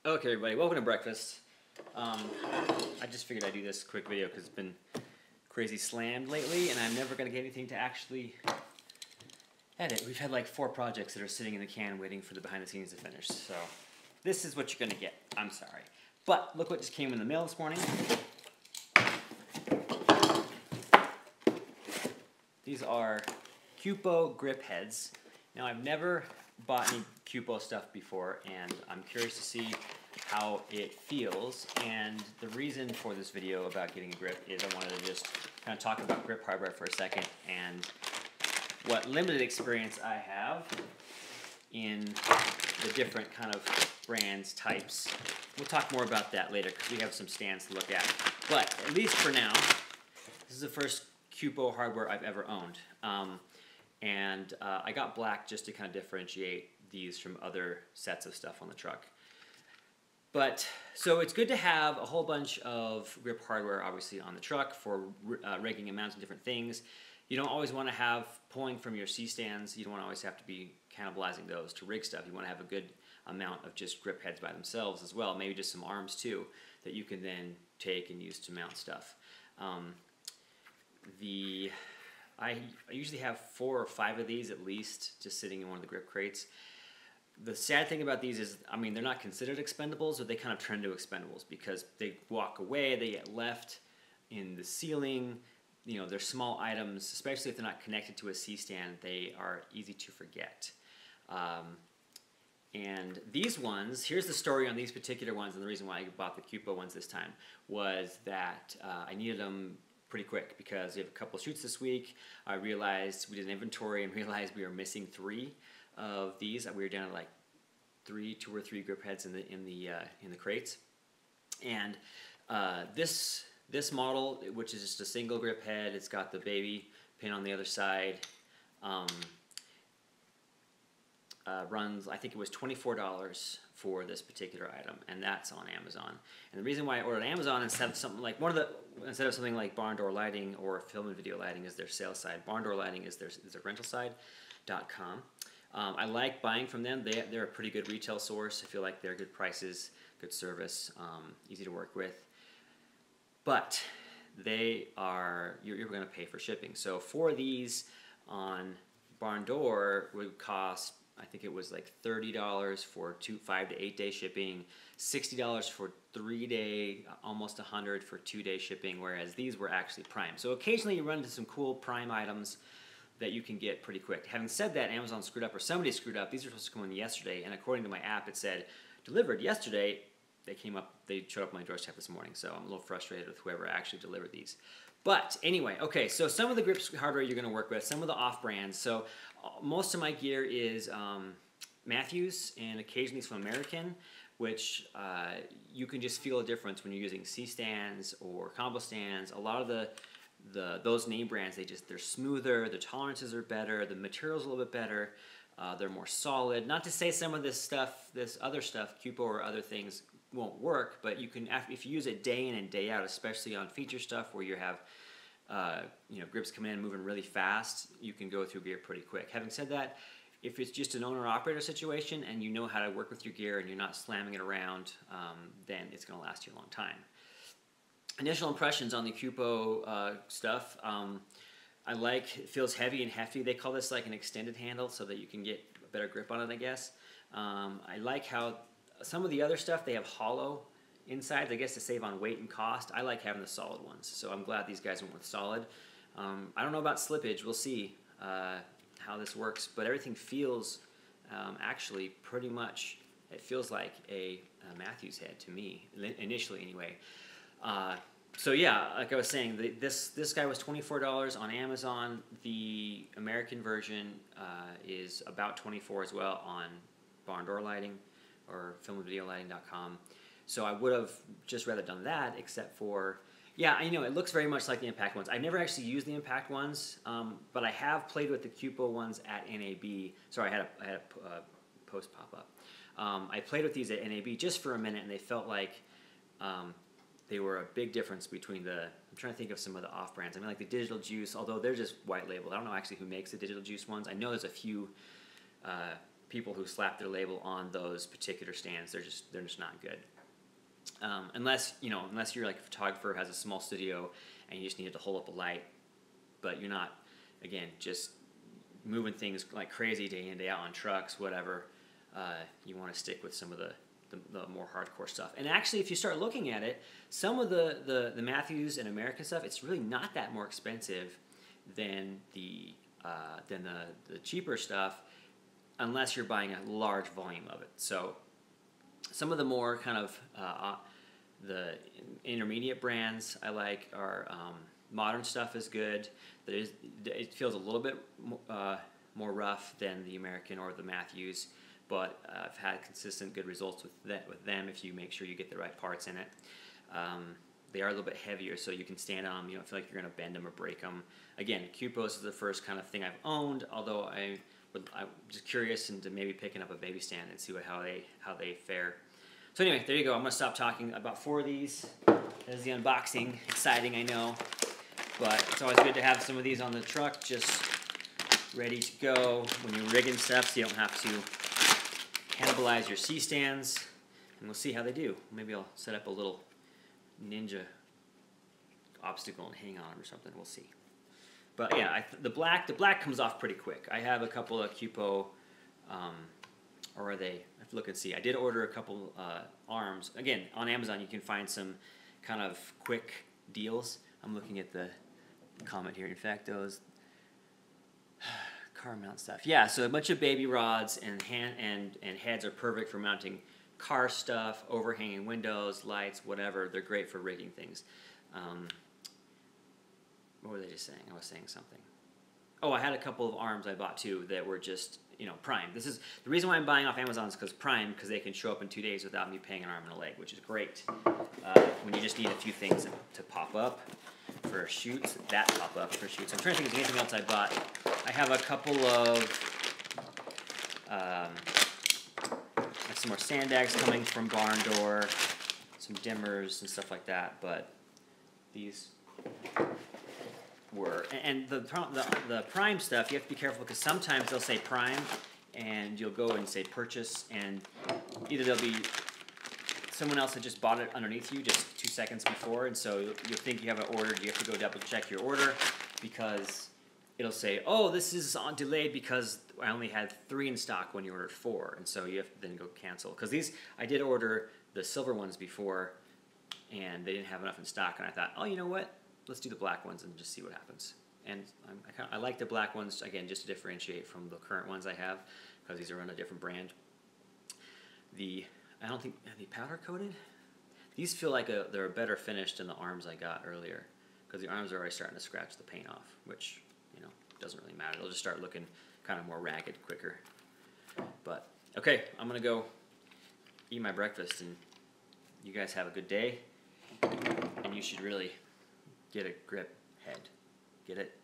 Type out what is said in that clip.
Okay, everybody, welcome to breakfast. I just figured I'd do this quick video because it's been crazy slammed lately, and I'm never going to get anything to actually edit. We've had like 4 projects that are sitting in the can waiting for the behind the scenes to finish, so this is what you're going to get. I'm sorry. But look what just came in the mail this morning. These are Kupo Grip Heads. Now, I've never bought any Kupo stuff before, and I'm curious to see how it feels. And the reason for this video about getting a grip is I wanted to just kind of talk about grip hardware for a second and what limited experience I have in the different kind of brands, types. We'll talk more about that later because we have some stands to look at. But at least for now, this is the first Kupo hardware I've ever owned. I got black just to kind of differentiate these from other sets of stuff on the truck. But, so it's good to have a whole bunch of grip hardware, obviously, on the truck for rigging and mounting different things. You don't always want to have pulling from your C-stands. You don't want to always have to be cannibalizing those to rig stuff. You want to have a good amount of just grip heads by themselves as well. Maybe just some arms, too, that you can then take and use to mount stuff. I usually have 4 or 5 of these at least just sitting in one of the grip crates. The sad thing about these is, I mean, they're not considered expendables, but they kind of turn into expendables because they walk away, they get left in the ceiling. You know, they're small items, especially if they're not connected to a C-stand, they are easy to forget. And these ones, here's the story on these particular ones, and the reason why I bought the Kupo ones this time was that I needed them pretty quick because we have a couple shoots this week. I realized we did an inventory and realized we were missing 3 of these. We were down to like 2 or 3 grip heads in the crates. And this model, which is just a single grip head, it's got the baby pin on the other side. Runs, I think it was $24 for this particular item, and that's on Amazon. And the reason why I ordered Amazon instead of something like instead of something like Barn Door Lighting or Film and Video Lighting is their sales side. Barn Door Lighting is their rental side.com. I like buying from them. They're a pretty good retail source. I feel like they're good prices, good service, easy to work with. But they are you're going to pay for shipping. So for these on Barn Door would cost, I think it was like $30 for 5 to 8 day shipping, $60 for 3-day, almost $100 for 2-day shipping, whereas these were actually Prime. So occasionally you run into some cool Prime items that you can get pretty quick. Having said that, Amazon screwed up, or somebody screwed up. These were supposed to come in yesterday, and according to my app, it said delivered yesterday. They showed up on my doorstep this morning, so I'm a little frustrated with whoever actually delivered these. But anyway, okay, so some of the grip hardware you're going to work with, some of the off-brands. So most of my gear is Matthews and occasionally some American, which you can just feel a difference when you're using C-stands or combo stands. A lot of those name brands, they're smoother, the tolerances are better, the material's a little bit better, they're more solid. Not to say some of this other stuff, Kupo or other things, won't work, but you can, if you use it day in and day out, especially on feature stuff where you have grips coming in and moving really fast, you can go through gear pretty quick. Having said that, if it's just an owner-operator situation and you know how to work with your gear and you're not slamming it around, then it's going to last you a long time. Initial impressions on the Kupo stuff, I like, it feels heavy and hefty. They call this like an extended handle so that you can get a better grip on it, I guess. I like how some of the other stuff, they have hollow insides, I guess to save on weight and cost. I like having the solid ones, so I'm glad these guys went with solid. I don't know about slippage. We'll see how this works, but everything feels actually pretty much, it feels like a Matthews head to me, initially anyway. So yeah, like I was saying, this guy was $24 on Amazon. The American version is about $24 as well on Barn Door Lighting or filmandvideolighting.com. So I would have just rather done that, except for, yeah, you know, it looks very much like the Impact ones. I've never actually used the Impact ones, but I have played with the Kupo ones at NAB. Sorry, I had a post pop up. I played with these at NAB just for a minute, and they felt like they were a big difference between I'm trying to think of some of the off-brands. I mean, like the Digital Juice, although they're just white labeled. I don't know actually who makes the Digital Juice ones. I know there's a few people who slap their label on those particular stands. They're just not good. Unless you're like a photographer who has a small studio and you just need to hold up a light, but you're not, again, just moving things like crazy day in day out on trucks, whatever. You want to stick with some of the more hardcore stuff. And actually, if you start looking at it, some of the Matthews and American stuff, it's really not that more expensive than the cheaper stuff, unless you're buying a large volume of it. So some of the more kind of the intermediate brands I like are Modern stuff is good. It feels a little bit more rough than the American or the Matthews, but I've had consistent good results with them if you make sure you get the right parts in it. They are a little bit heavier, so you can stand on them. You don't feel like you're going to bend them or break them. Again, Kupos is the first kind of thing I've owned, although I'm just curious into maybe picking up a baby stand and see how they fare. So anyway, there you go. I'm going to stop talking about 4 of these. There's the unboxing. Exciting, I know. But it's always good to have some of these on the truck just ready to go when you're rigging stuff so you don't have to cannibalize your C-stands. And we'll see how they do. Maybe I'll set up a little ninja obstacle and hang on them or something. We'll see. But yeah, the black comes off pretty quick. I have a couple of Kupo, or are they? I have to look and see. I did order a couple arms. Again, on Amazon you can find some kind of quick deals. I'm looking at the comment here. In fact, those car mount stuff. Yeah, so a bunch of baby rods and heads are perfect for mounting car stuff, overhanging windows, lights, whatever. They're great for rigging things. What were they just saying? I was saying something. Oh, I had a couple of arms I bought too that were just, Prime. This is the reason why I'm buying off Amazon is because they can show up in 2 days without me paying an arm and a leg, which is great. When you just need a few things to pop up for shoots, that pop up for shoots. I'm trying to think of anything else I bought. I have a couple of some more sandbags coming from Barn Door, some dimmers and stuff like that, but these were, and the Prime stuff, you have to be careful because sometimes they'll say Prime and you'll go and say purchase, and either there'll be someone else that just bought it underneath you just 2 seconds before, and so you'll think you have it ordered. You have to go double check your order because it'll say, oh, this is on delayed because I only had 3 in stock when you ordered 4, and so you have to then go cancel. Because these, I did order the silver ones before, and they didn't have enough in stock, and I thought, oh, you know what? Let's do the black ones and just see what happens. And I like the black ones, again, just to differentiate from the current ones I have, because these are on a different brand. I don't think, are they powder coated? These feel like they're a better finish than the arms I got earlier, because the arms are already starting to scratch the paint off, which, doesn't really matter. They'll just start looking kind of more ragged quicker. But, okay, I'm going to go eat my breakfast, and you guys have a good day, and you should really get a grip head. Get it?